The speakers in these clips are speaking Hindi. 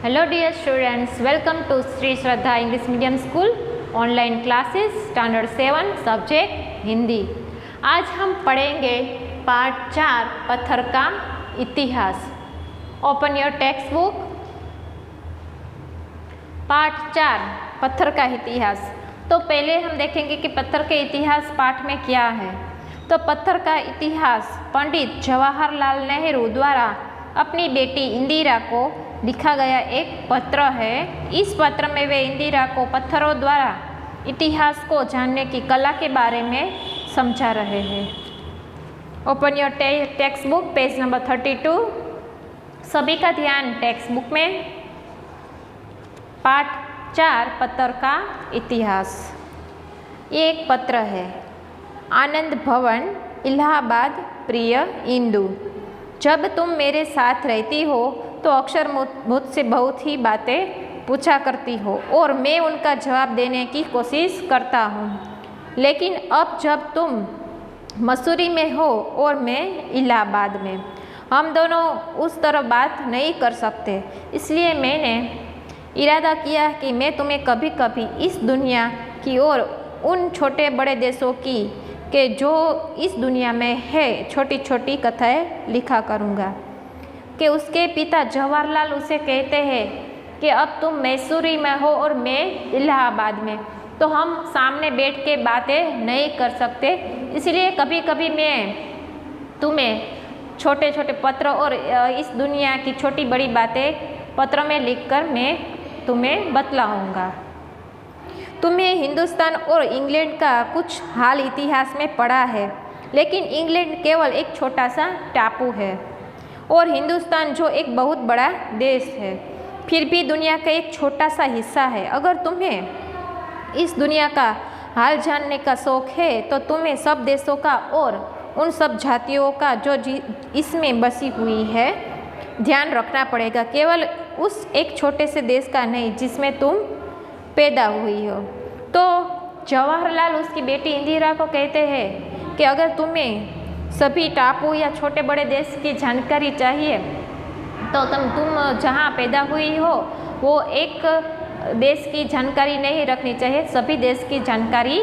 Hello dear students, welcome to Shri Shraddha English medium school online classes standard 7 subject Hindi. आज हम पढ़ेंगे पार्ट 4 पत्थर का इतिहास। Open your textbook. Part 4 पत्थर का इतिहास। तो पहले हम देखेंगे कि पत्थर के इतिहास पाठ में क्या है। तो पत्थर का इतिहास पंडित जवाहरलाल नेहरू द्वारा अपनी बेटी इंदिरा को लिखा गया एक पत्र है। इस पत्र में वे इंदिरा को पत्थरों द्वारा इतिहास को जानने की कला के बारे में समझा रहे हैं। Open your text book, page number 32। सभी का ध्यान टेक्स्ट बुक में। पाठ 4 पत्थर का इतिहास। ये एक पत्र है। आनंद भवन, इलाहाबाद। प्रिय इंदु, जब तुम मेरे साथ रहती हो तो अक्सर मुझसे बहुत ही बातें पूछा करती हो और मैं उनका जवाब देने की कोशिश करता हूँ। लेकिन अब जब तुम मसूरी में हो और मैं इलाहाबाद में, हम दोनों उस तरह बात नहीं कर सकते। इसलिए मैंने इरादा किया कि मैं तुम्हें कभी कभी इस दुनिया की और उन छोटे बड़े देशों की कि जो इस दुनिया में है छोटी छोटी कथाएं लिखा करूँगा। कि उसके पिता जवाहरलाल उसे कहते हैं कि अब तुम मैसूरी में हो और मैं इलाहाबाद में, तो हम सामने बैठ के बातें नहीं कर सकते। इसलिए कभी कभी मैं तुम्हें छोटे छोटे पत्र और इस दुनिया की छोटी बड़ी बातें पत्र में लिखकर मैं तुम्हें बतलाऊँगा। तुम्हें हिंदुस्तान और इंग्लैंड का कुछ हाल इतिहास में पढ़ा है, लेकिन इंग्लैंड केवल एक छोटा सा टापू है और हिंदुस्तान जो एक बहुत बड़ा देश है, फिर भी दुनिया का एक छोटा सा हिस्सा है। अगर तुम्हें इस दुनिया का हाल जानने का शौक है तो तुम्हें सब देशों का और उन सब जातियों का जो इसमें बसी हुई है ध्यान रखना पड़ेगा, केवल उस एक छोटे से देश का नहीं जिसमें तुम पैदा हुई हो। तो जवाहरलाल उसकी बेटी इंदिरा को कहते हैं कि अगर तुम्हें सभी टापू या छोटे बड़े देश की जानकारी चाहिए तो तुम जहाँ पैदा हुई हो वो एक देश की जानकारी नहीं रखनी चाहिए, सभी देश की जानकारी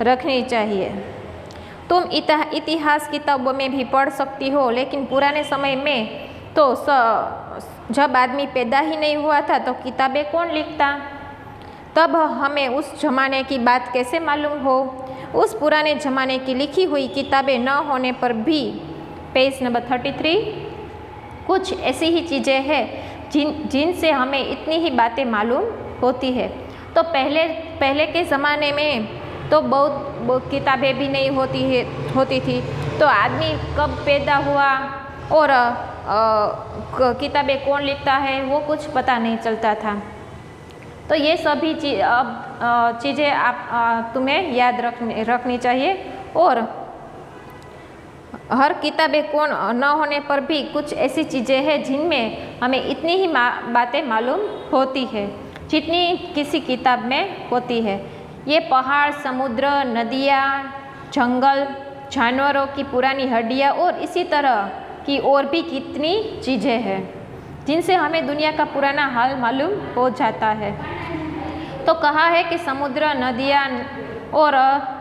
रखनी चाहिए। तुम इतिहास किताबों में भी पढ़ सकती हो, लेकिन पुराने समय में तो जब आदमी पैदा ही नहीं हुआ था तो किताबें कौन लिखता, तब हमें उस जमाने की बात कैसे मालूम हो। उस पुराने ज़माने की लिखी हुई किताबें न होने पर भी पेज नंबर 33 कुछ ऐसी ही चीज़ें हैं जिनसे हमें इतनी ही बातें मालूम होती है। तो पहले के ज़माने में तो बहुत किताबें भी नहीं होती थी, तो आदमी कब पैदा हुआ और किताबें कौन लिखता है वो कुछ पता नहीं चलता था। तो ये सभी चीज़ें आप तुम्हें याद रखनी चाहिए। और हर किताबें कौन न होने पर भी कुछ ऐसी चीज़ें हैं जिनमें हमें इतनी ही बातें मालूम होती है जितनी किसी किताब में होती है। ये पहाड़, समुद्र, नदियाँ, जंगल, जानवरों की पुरानी हड्डियाँ और इसी तरह की और भी कितनी चीज़ें हैं जिनसे हमें दुनिया का पुराना हाल मालूम हो जाता है। तो कहा है कि समुद्र, नदियाँ और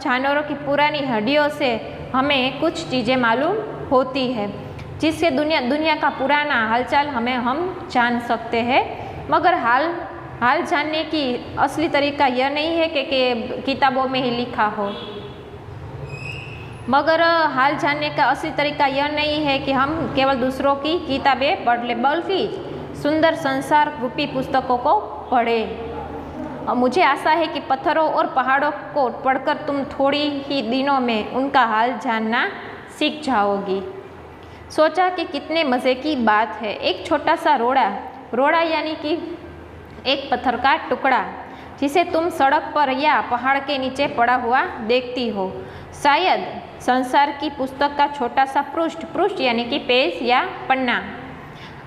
जानवरों की पुरानी हड्डियों से हमें कुछ चीज़ें मालूम होती है जिससे दुनिया का पुराना हालचाल हम जान सकते हैं। मगर हाल जानने की असली तरीका यह नहीं है कि किताबों में ही लिखा हो। मगर हाल जानने का असली तरीका यह नहीं है कि हम केवल दूसरों की किताबें पढ़ लें, बल्कि सुंदर संसार रूपी पुस्तकों को पढ़ें। मुझे आशा है कि पत्थरों और पहाड़ों को पढ़कर तुम थोड़ी ही दिनों में उनका हाल जानना सीख जाओगी। सोचा कि कितने मज़े की बात है। एक छोटा सा रोड़ा यानी कि एक पत्थर का टुकड़ा जिसे तुम सड़क पर या पहाड़ के नीचे पड़ा हुआ देखती हो। शायद संसार की पुस्तक का छोटा सा पृष्ठ यानी कि पेज या पन्ना,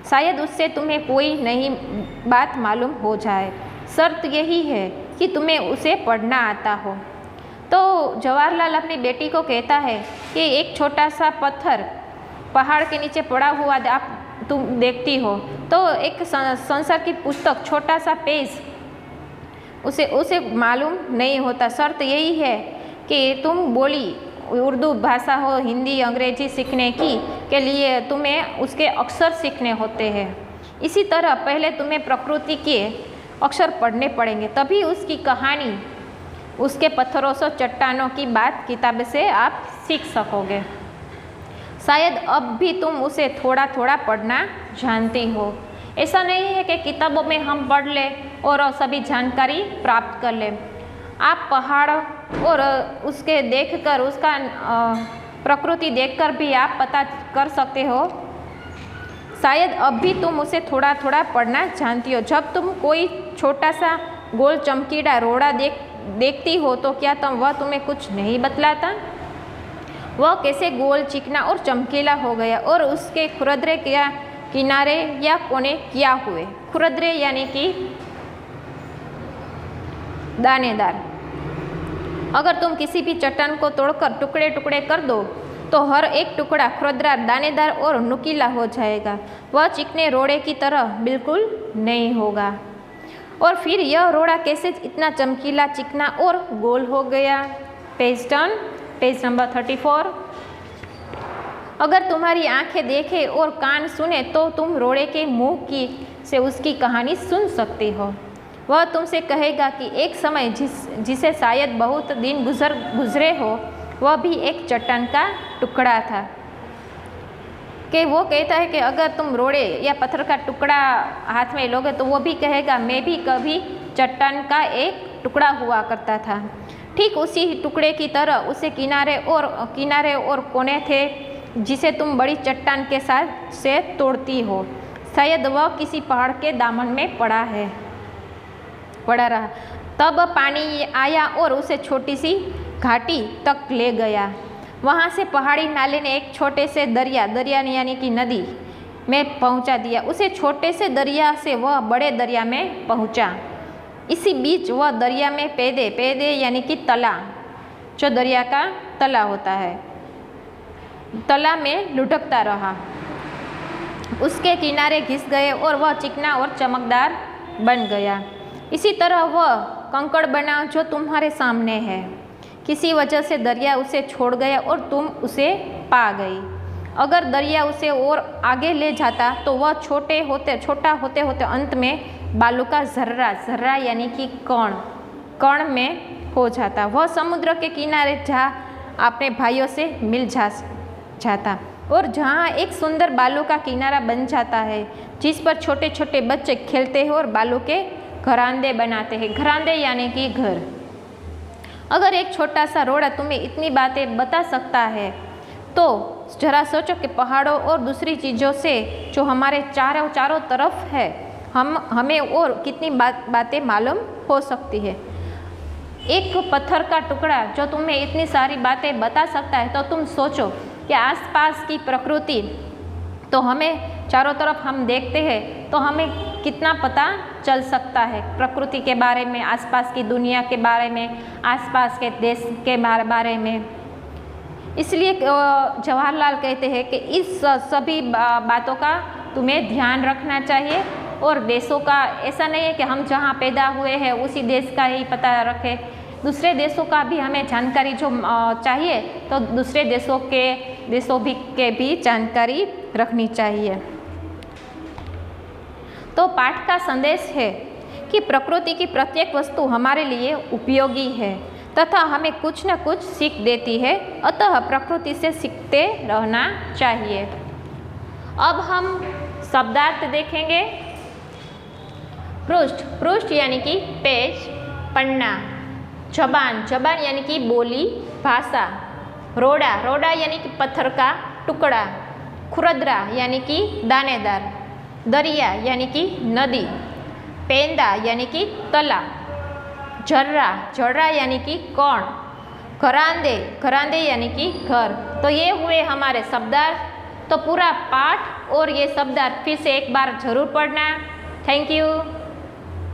शायद उससे तुम्हें कोई नई बात मालूम हो जाए। शर्त यही है कि तुम्हें उसे पढ़ना आता हो। तो जवाहरलाल अपनी बेटी को कहता है कि एक छोटा सा पत्थर पहाड़ के नीचे पड़ा हुआ आप तुम देखती हो, तो एक संसार की पुस्तक छोटा सा पेज उसे मालूम नहीं होता। शर्त यही है कि तुम बोली उर्दू भाषा हो, हिंदी अंग्रेजी सीखने की के लिए तुम्हें उसके अक्षर सीखने होते हैं। इसी तरह पहले तुम्हें प्रकृति के अक्षर पढ़ने पड़ेंगे, तभी उसकी कहानी, उसके पत्थरों से चट्टानों की बात किताब से आप सीख सकोगे। शायद अब भी तुम उसे थोड़ा थोड़ा पढ़ना जानती हो। ऐसा नहीं है कि किताबों में हम पढ़ लें और सभी जानकारी प्राप्त कर लें। आप पहाड़ और उसके देखकर, उसका प्रकृति देखकर भी आप पता कर सकते हो। शायद अब भी तुम उसे थोड़ा थोड़ा पढ़ना जानती हो। जब तुम कोई छोटा सा गोल चमकीला रोड़ा देखती हो तो क्या वह तुम्हें कुछ नहीं बतलाता? वह कैसे गोल, चिकना और चमकीला हो गया और उसके खुरदरे क्या किनारे या कोने क्या हुए? खुरदरे यानी कि दानेदार। अगर तुम किसी भी चट्टान को तोड़कर टुकड़े टुकड़े कर दो तो हर एक टुकड़ा खुरदरा, दानेदार और नुकीला हो जाएगा। वह चिकने रोड़े की तरह बिल्कुल नहीं होगा। और फिर यह रोड़ा कैसे इतना चमकीला, चिकना और गोल हो गया? Page number 34। अगर तुम्हारी आंखें देखें और कान सुने तो तुम रोड़े के मुंह से उसकी कहानी सुन सकती हो। वह तुमसे कहेगा कि एक समय जिसे शायद बहुत दिन गुजरे हो, वह भी एक चट्टान का टुकड़ा था। कि वो कहता है कि अगर तुम रोड़े या पत्थर का टुकड़ा हाथ में लोगे तो वो भी कहेगा मैं भी कभी चट्टान का एक टुकड़ा हुआ करता था। ठीक उसी टुकड़े की तरह उसे किनारे और कोने थे जिसे तुम बड़ी चट्टान के साथ से तोड़ती हो। शायद वह किसी पहाड़ के दामन में पड़ा रहा। तब पानी आया और उसे छोटी सी घाटी तक ले गया। वहाँ से पहाड़ी नाले ने एक छोटे से दरिया यानी कि नदी में पहुँचा दिया। उसे छोटे से दरिया से वह बड़े दरिया में पहुँचा। इसी बीच वह दरिया में पेदे यानी कि तला, जो दरिया का तला होता है, तला में लुढ़कता रहा। उसके किनारे घिस गए और वह चिकना और चमकदार बन गया। इसी तरह वह कंकड़ बना जो तुम्हारे सामने है। किसी वजह से दरिया उसे छोड़ गया और तुम उसे पा गई। अगर दरिया उसे और आगे ले जाता तो वह छोटा होते अंत में बालू का जर्रा यानी कि कण में हो जाता। वह समुद्र के किनारे जहाँ अपने भाइयों से मिल जाता और जहाँ एक सुंदर बालू का किनारा बन जाता है जिस पर छोटे छोटे बच्चे खेलते हैं और बालू के घरांदे बनाते हैं। घरांदे यानी कि घर। अगर एक छोटा सा रोड़ा तुम्हें इतनी बातें बता सकता है तो जरा सोचो कि पहाड़ों और दूसरी चीज़ों से जो हमारे चारों तरफ है हमें और कितनी बातें मालूम हो सकती है। एक पत्थर का टुकड़ा जो तुम्हें इतनी सारी बातें बता सकता है तो तुम सोचो कि आसपास की प्रकृति, तो हमें चारों तरफ हम देखते हैं तो हमें कितना पता चल सकता है प्रकृति के बारे में, आसपास की दुनिया के बारे में, आसपास के देश के बारे में। इसलिए जवाहरलाल कहते हैं कि इस सभी बातों का तुम्हें ध्यान रखना चाहिए और देशों का ऐसा नहीं है कि हम जहाँ पैदा हुए हैं उसी देश का ही पता रखें। दूसरे देशों का भी हमें जानकारी जो चाहिए तो दूसरे देशों के भी जानकारी रखनी चाहिए। तो पाठ का संदेश है कि प्रकृति की प्रत्येक वस्तु हमारे लिए उपयोगी है तथा हमें कुछ न कुछ सीख देती है, अतः प्रकृति से सीखते रहना चाहिए। अब हम शब्दार्थ देखेंगे। पृष्ठ यानी कि पेज, पन्ना। जबान यानी कि बोली, भाषा। रोड़ा यानी कि पत्थर का टुकड़ा। खुरदरा यानी कि दानेदार। दरिया यानी कि नदी। पेंदा यानी कि तला। जर्रा यानी कि कण। घरांदे यानी कि घर। तो ये हुए हमारे शब्दार्थ। तो पूरा पाठ और ये शब्दार्थ फिर से एक बार जरूर पढ़ना। Thank you.